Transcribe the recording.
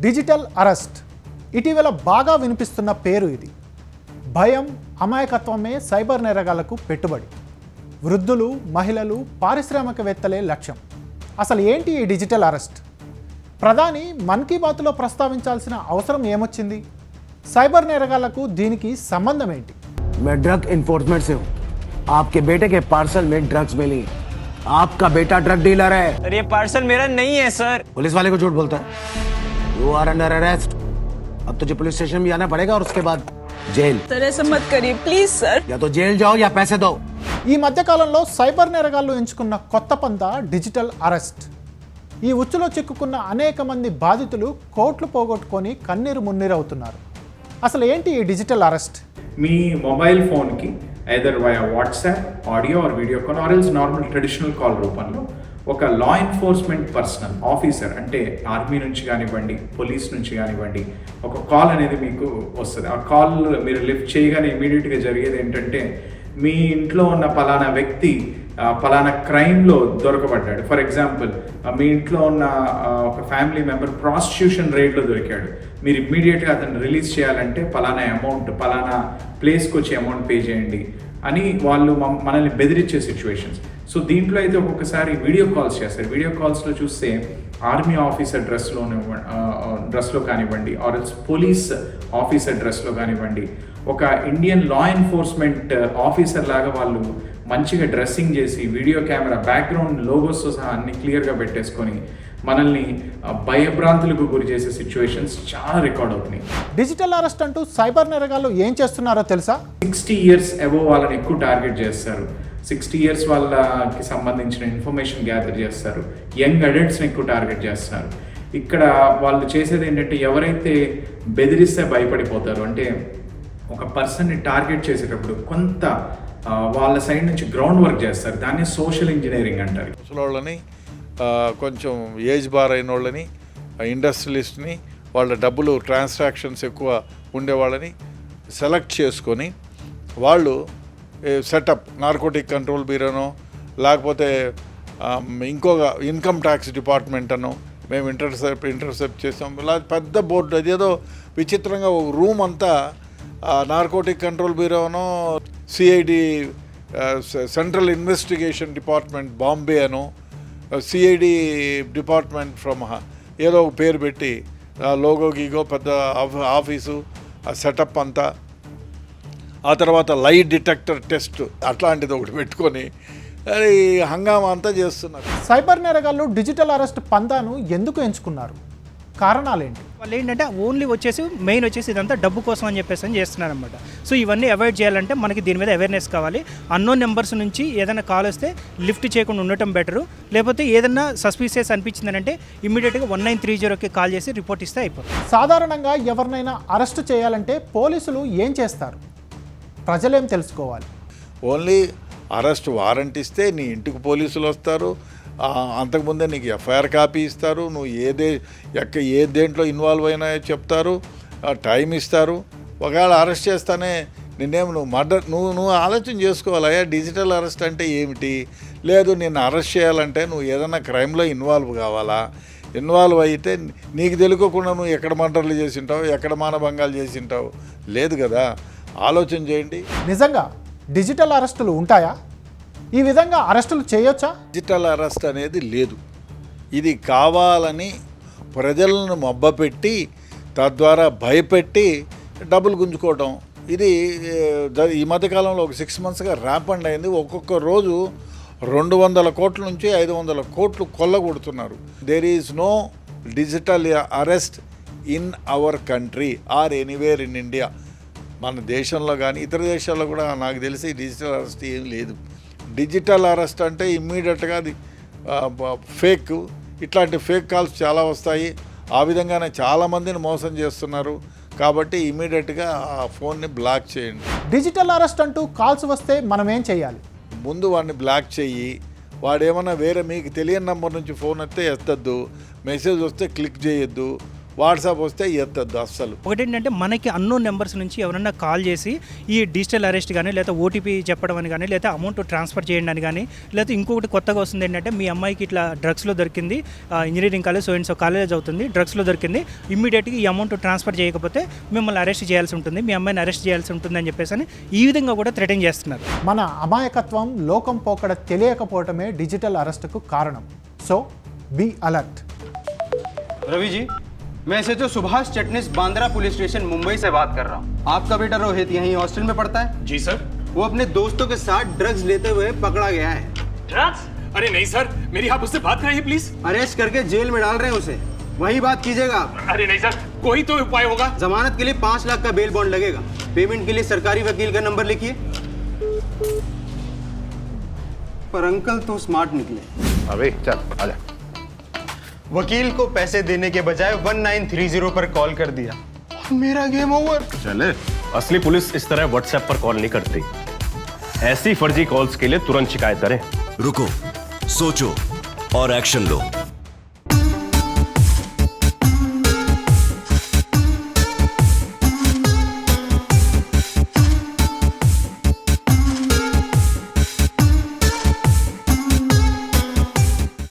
Digital arrest ఇటీవల బాగా వినిపిస్తున్న పేరు ఇది. భయం, అమాయకత్వమే సైబర్ నేరగాళ్లకు పెట్టుబడి. వృద్ధులు, మహిళలు, పారిశ్రామికవేత్తలే లక్ష్యం. అసలు ఏంటి ఈ డిజిటల్ అరెస్ట్? ప్రధాని మన్ కీ బాత్లో ప్రస్తావించాల్సిన అవసరం ఏమొచ్చింది? సైబర్ నేరగాళ్లకు దీనికి సంబంధం ఏంటి? मैं ड्रग इन्फोर्समेंट से हूँ। आपके बेटे के पार्सल में ड्रग्स मिली। आपका बेटा ड्रग डीलर है। सर ये पार्सल मेरा नहीं है सर। पुलिस वाले को झूठ बोलता है। You are under arrest. अब तुझे पुलिस स्टेशन भी आना पड़ेगा और उसके बाद जेल। सर ऐसा मत करिए प्लीज सर। या तो जेल जाओ या पैसे दो। ఈ మధ్యకాలంలో సైబర్ నేరగాళ్లు ఎంచుకున్న కొత్త పంత డిజిటల్ అరెస్ట్. ఈ ఉచ్చులో చిక్కుకున్న అనేక మంది బాధితులు కోట్లు పోగొట్టుకొని కన్నీరు మున్నీరవుతున్నారు. అసలు ఏంటి ఈ డిజిటల్ అరెస్ట్? మీ మొబైల్ ఫోన్కి either via WhatsApp, audio or video call or else normal traditional call రూపంలో ఒక లా ఎన్ఫోర్స్మెంట్ పర్సనల్ ఆఫీసర్, అంటే ఆర్మీ నుంచి కానివ్వండి, పోలీస్ నుంచి కానివ్వండి, ఒక కాల్ అనేది మీకు వస్తుంది. ఆ కాల్ మీరు లిఫ్ట్ చేయగానే ఇమీడియట్గా జరిగేది ఏంటంటే, మీ ఇంట్లో ఉన్న పలానా వ్యక్తి పలానా క్రైమ్లో దొరకబడ్డాడు. ఫర్ ఎగ్జాంపుల్, మీ ఇంట్లో ఉన్న ఒక ఫ్యామిలీ మెంబర్ ప్రాస్టిట్యూషన్ రేడ్లో దొరికాడు. మీరు ఇమ్మీడియట్గా అతన్ని రిలీజ్ చేయాలంటే పలానా అమౌంట్, పలానా ప్లేస్కి వచ్చి అమౌంట్ పే చేయండి అని వాళ్ళు మనల్ని బెదిరించే సిచ్యువేషన్స్. సో దీంట్లో అయితే ఒక్కొక్కసారి వీడియో కాల్స్ చేస్తారు. వీడియో కాల్స్లో చూస్తే ఆర్మీ ఆఫీసర్ డ్రెస్లో కానివ్వండి, ఆర్ ఎల్స్ పోలీస్ ఆఫీసర్ డ్రెస్లో కానివ్వండి, ఒక ఇండియన్ లా ఎన్ఫోర్స్మెంట్ ఆఫీసర్ లాగా వాళ్ళు మంచిగా డ్రెస్సింగ్ చేసి వీడియో కెమెరా బ్యాక్గ్రౌండ్ లోగోస్తో సహా అన్ని క్లియర్గా పెట్టేసుకొని మనల్ని భయభ్రాంతులకు గురి చేసే సిచ్యువేషన్స్ చాలా రికార్డ్ అవుతున్నాయి. డిజిటల్ అరెస్ట్ అంటూ సైబర్ నేరగాళ్లు ఏం చేస్తున్నారో తెలుసా? 60 years అబోవ్ వాళ్ళని ఎక్కువ టార్గెట్ చేస్తారు. 60 years వాళ్ళకి సంబంధించిన ఇన్ఫర్మేషన్ గ్యాదర్ చేస్తారు. యంగ్ అడల్ట్స్ని ఎక్కువ టార్గెట్ చేస్తారు. ఇక్కడ వాళ్ళు చేసేది ఏంటంటే, ఎవరైతే బెదిరిస్తే భయపడిపోతారు, అంటే ఒక పర్సన్ని టార్గెట్ చేసేటప్పుడు కొంత వాళ్ళ సైడ్ నుంచి గ్రౌండ్ వర్క్ చేస్తారు. దాన్ని సోషల్ ఇంజనీరింగ్ అంటారు. వాళ్ళని కొంచెం ఏజ్ బార్ అయిన వాళ్ళని, ఇండస్ట్రియలిస్ట్ని, వాళ్ళ డబ్బులు ట్రాన్సాక్షన్స్ ఎక్కువ ఉండేవాళ్ళని సెలెక్ట్ చేసుకొని వాళ్ళు సెటప్ నార్కోటిక్ కంట్రోల్ బ్యూరోనో లేకపోతే ఇంకొక ఇన్కమ్ ట్యాక్స్ డిపార్ట్మెంట్ అనో మేము ఇంటర్సెప్ట్ చేసాం. ఇలా పెద్ద బోర్డు, అదేదో విచిత్రంగా ఒక రూమ్ అంతా నార్కోటిక్ కంట్రోల్ బ్యూరోనో, CID central investigation department Bombay అనో, సిఐడి డిపార్ట్మెంట్ ఫ్రమ్ ఏదో ఒక పేరు పెట్టి లోగో గీగో పెద్ద ఆఫీసు, ఆ సెటప్ అంతా, ఆ తర్వాత లై డిటెక్టర్ టెస్ట్ అట్లాంటిది ఒకటి పెట్టుకొని అది హంగామా అంతా చేస్తున్నారు. సైబర్ నేరగాళ్లు డిజిటల్ అరెస్ట్ పందాను ఎందుకు ఎంచుకున్నారు? కారణాలేంటి? వాళ్ళు ఏంటంటే ఓన్లీ మెయిన్ వచ్చేసి ఇదంతా డబ్బు కోసం అని చెప్పేసి చేస్తున్నారనమాట. సో ఇవన్నీ అవాయిడ్ చేయాలంటే మనకి దీని మీద అవేర్నెస్ కావాలి. అన్నోన్ నెంబర్స్ నుంచి ఏదైనా కాల్ వస్తే లిఫ్ట్ చేయకుండా ఉండటం బెటరు. లేకపోతే ఏదైనా సస్పీషియస్ అనిపించిందంటే ఇమ్మీడియట్గా 1930కి కాల్ చేసి రిపోర్ట్ ఇస్తే అయిపోతుంది. సాధారణంగా ఎవరినైనా అరెస్ట్ చేయాలంటే పోలీసులు ఏం చేస్తారు? ప్రజలేం తెలుసుకోవాలి? ఓన్లీ అరెస్ట్ వారెంట్ ఇస్తే నీ ఇంటికి పోలీసులు వస్తారు. అంతకుముందే నీకు ఎఫ్ఐఆర్ కాపీ ఇస్తారు. నువ్వు ఏ దేంట్లో ఇన్వాల్వ్ అయినాయో చెప్తారు, టైం ఇస్తారు. ఒకవేళ అరెస్ట్ చేస్తానే నిన్నేం నువ్వు ఆలోచన చేసుకోవాలి. డిజిటల్ అరెస్ట్ అంటే ఏమిటి? లేదు, నిన్ను అరెస్ట్ చేయాలంటే నువ్వు ఏదైనా క్రైమ్లో ఇన్వాల్వ్ కావాలా? ఇన్వాల్వ్ అయితే నీకు తెలియకుండా నువ్వు ఎక్కడ మర్డర్లు చేసి ఉంటావు, ఎక్కడ మానభంగాలు చేసి ఉంటావు? లేదు కదా, ఆలోచన చేయండి. నిజంగా డిజిటల్ అరెస్టులు ఉంటాయా? ఈ విధంగా అరెస్టులు చేయొచ్చా? డిజిటల్ అరెస్ట్ అనేది లేదు. ఇది కావాలని ప్రజలను మబ్బపెట్టి తద్వారా భయపెట్టి డబ్బులు గుంజుకోవటం. ఇది ఈ మధ్యకాలంలో ఒక 6 monthsగా ర్యాంపండ్ అయింది. ఒక్కొక్క రోజు 200 కోట్ల నుంచి 500 కోట్లు కొల్లగొడుతున్నారు. There is no digital arrest in our country or anywhere in India. మన దేశంలో కానీ ఇతర దేశాల్లో కూడా నాకు తెలిసి డిజిటల్ అరెస్ట్ ఏం లేదు. డిజిటల్ అరెస్ట్ అంటే ఇమ్మీడియట్గా అది ఫేక్, ఇట్లాంటి ఫేక్ కాల్స్ చాలా వస్తాయి. ఆ విధంగానే చాలామందిని మోసం చేస్తున్నారు. కాబట్టి ఇమ్మీడియట్గా ఆ ఫోన్ని బ్లాక్ చేయండి. డిజిటల్ అరెస్ట్ అంటూ కాల్స్ వస్తే మనం ఏం చేయాలి? ముందు వాడిని బ్లాక్ చెయ్యి. వాడేమన్నా వేరే మీకు తెలియని నెంబర్ నుంచి ఫోన్ వస్తే ఎత్తద్దు, మెసేజ్ వస్తే క్లిక్ చేయొద్దు. వాట్సాప్ వస్తే ఎత్తద్దు అస్సలు. ఒకటి ఏంటంటే మనకి అన్నోన్ నెంబర్స్ నుంచి ఎవరన్నా కాల్ చేసి ఈ డిజిటల్ అరెస్ట్ కానీ లేదా ఓటీపీ చెప్పడం అని కానీ లేదా అమౌంట్ ట్రాన్స్ఫర్ చేయండి అని కానీ లేదా ఇంకొకటి కొత్తగా వస్తుంది ఏంటంటే మీ అమ్మాయికి ఇట్లా డ్రగ్స్లో దొరికింది, ఇంజనీరింగ్ కాలేజ్ సో కాలేజ్ అవుతుంది, డ్రగ్స్లో దొరికింది, ఇమ్మీడియట్గా ఈ అమౌంట్ ట్రాన్స్ఫర్ చేయకపోతే మిమ్మల్ని అరెస్ట్ చేయాల్సి ఉంటుంది, మీ అమ్మాయిని అరెస్ట్ చేయాల్సి ఉంటుంది అని చెప్పేసి అని ఈ విధంగా కూడా థ్రెటన్ చేస్తున్నారు. మన అమాయకత్వం లోకం పోకడ తెలియకపోవటమే డిజిటల్ అరెస్టుకు కారణం. So be alert. Ravi ji, मैं SHO Subhash Chitnis Bandra police station Mumbai से बात कर रहा हूँ. आपका बेटा रोहित यहीं हॉस्टल में पढ़ता है? जी सर. वो अपने दोस्तों के साथ ड्रग्स लेते हुए पकड़ा गया है. ड्रग्स? अरे नहीं सर, मेरी आप उससे बात कराइए प्लीज. अरेस्ट करके जेल में डाल रहे हैं उसे, वही बात कीजिएगा आप. अरे नहीं सर, कोई तो उपाय होगा. जमानत के लिए 5 लाख का बेल बॉन्ड लगेगा. पेमेंट के लिए सरकारी वकील का नंबर लिखिए. पर अंकल तो स्मार्ट निकले. अबे चल आजा. वकील को पैसे देने के बजाय 1930 पर कॉल कर दिया. मेरा गेम ओवर. चले. असली पुलिस इस तरह व्हाट्सएप पर कॉल नहीं करती. ऐसी फर्जी कॉल्स के लिए तुरंत शिकायत करें. रुको, सोचो और एक्शन लो.